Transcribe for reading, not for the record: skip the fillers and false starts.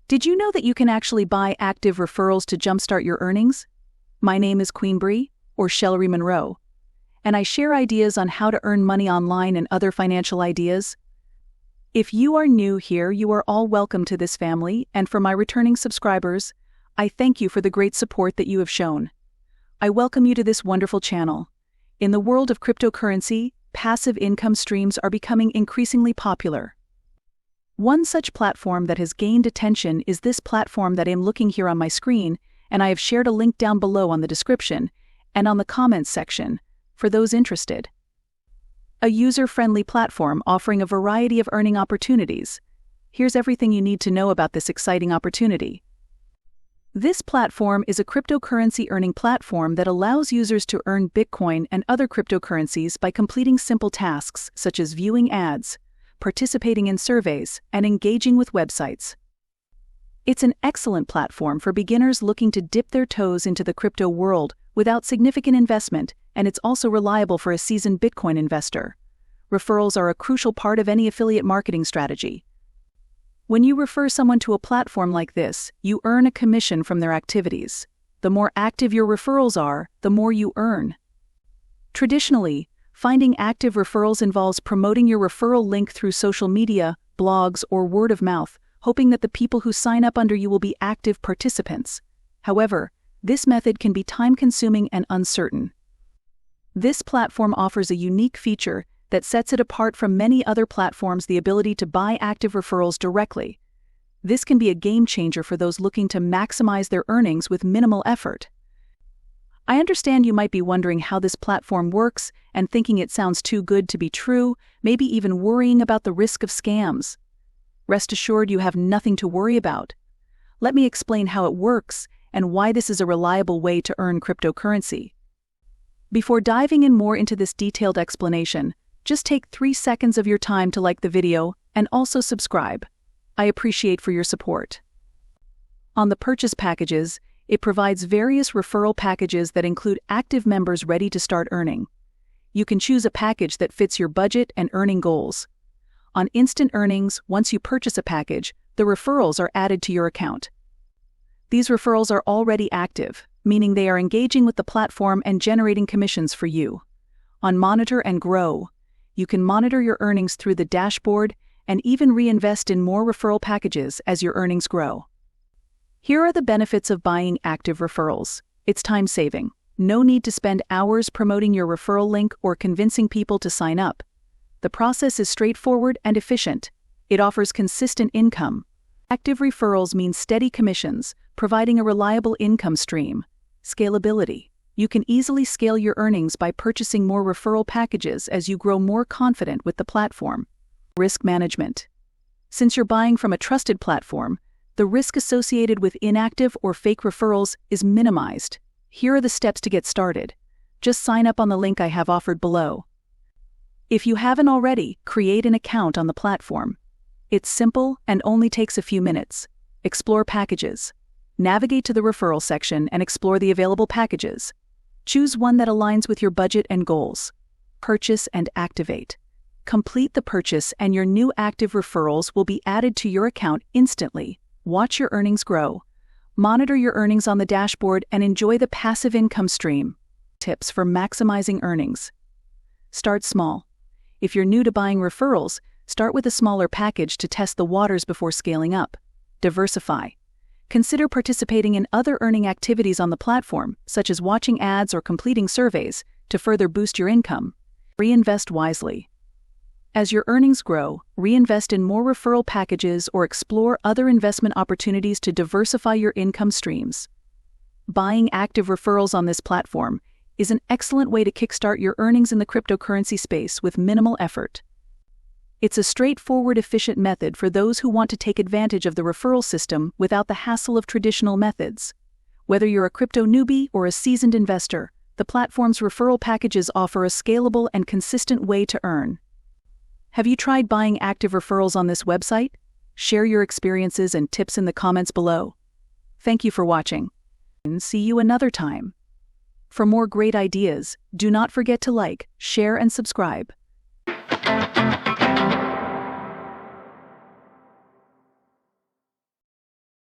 Did you know that you can actually buy active referrals to jumpstart your earnings? My name is Queen Bree, or Shellery Monroe, and I share ideas on how to earn money online and other financial ideas. If you are new here, you are all welcome to this family, and for my returning subscribers, I thank you for the great support that you have shown. I welcome you to this wonderful channel. In the world of cryptocurrency, passive income streams are becoming increasingly popular. One such platform that has gained attention is this platform that I'm looking here on my screen, and I have shared a link down below on the description and on the comments section for those interested. A user-friendly platform offering a variety of earning opportunities. Here's everything you need to know about this exciting opportunity. This platform is a cryptocurrency earning platform that allows users to earn Bitcoin and other cryptocurrencies by completing simple tasks such as viewing ads, participating in surveys, and engaging with websites. It's an excellent platform for beginners looking to dip their toes into the crypto world without significant investment, and it's also reliable for a seasoned Bitcoin investor. Referrals are a crucial part of any affiliate marketing strategy. When you refer someone to a platform like this, you earn a commission from their activities. The more active your referrals are, the more you earn. Traditionally, finding active referrals involves promoting your referral link through social media, blogs, or word of mouth, hoping that the people who sign up under you will be active participants. However, this method can be time-consuming and uncertain. This platform offers a unique feature that sets it apart from many other platforms: the ability to buy active referrals directly. This can be a game changer for those looking to maximize their earnings with minimal effort. I understand you might be wondering how this platform works and thinking it sounds too good to be true, maybe even worrying about the risk of scams. Rest assured, you have nothing to worry about. Let me explain how it works and why this is a reliable way to earn cryptocurrency. Before diving in more into this detailed explanation, just take 3 seconds of your time to like the video and also subscribe. I appreciate for your support. On the purchase packages, it provides various referral packages that include active members ready to start earning. You can choose a package that fits your budget and earning goals. On instant earnings, once you purchase a package, the referrals are added to your account. These referrals are already active, meaning they are engaging with the platform and generating commissions for you. On Monitor and Grow, you can monitor your earnings through the dashboard and even reinvest in more referral packages as your earnings grow. Here are the benefits of buying active referrals. It's time-saving. No need to spend hours promoting your referral link or convincing people to sign up. The process is straightforward and efficient. It offers consistent income. Active referrals mean steady commissions, providing a reliable income stream. Scalability. You can easily scale your earnings by purchasing more referral packages as you grow more confident with the platform. Risk management. Since you're buying from a trusted platform, the risk associated with inactive or fake referrals is minimized. Here are the steps to get started. Just sign up on the link I have offered below. If you haven't already, create an account on the platform. It's simple and only takes a few minutes. Explore packages. Navigate to the referral section and explore the available packages. Choose one that aligns with your budget and goals. Purchase and activate. Complete the purchase and your new active referrals will be added to your account instantly. Watch your earnings grow. Monitor your earnings on the dashboard and enjoy the passive income stream. Tips for maximizing earnings. Start small. If you're new to buying referrals, start with a smaller package to test the waters before scaling up. Diversify. Consider participating in other earning activities on the platform, such as watching ads or completing surveys, to further boost your income. Reinvest wisely. As your earnings grow, reinvest in more referral packages or explore other investment opportunities to diversify your income streams. Buying active referrals on this platform is an excellent way to kickstart your earnings in the cryptocurrency space with minimal effort. It's a straightforward, efficient method for those who want to take advantage of the referral system without the hassle of traditional methods. Whether you're a crypto newbie or a seasoned investor, the platform's referral packages offer a scalable and consistent way to earn. Have you tried buying active referrals on this website? Share your experiences and tips in the comments below. Thank you for watching. And see you another time. For more great ideas, do not forget to like, share, and subscribe.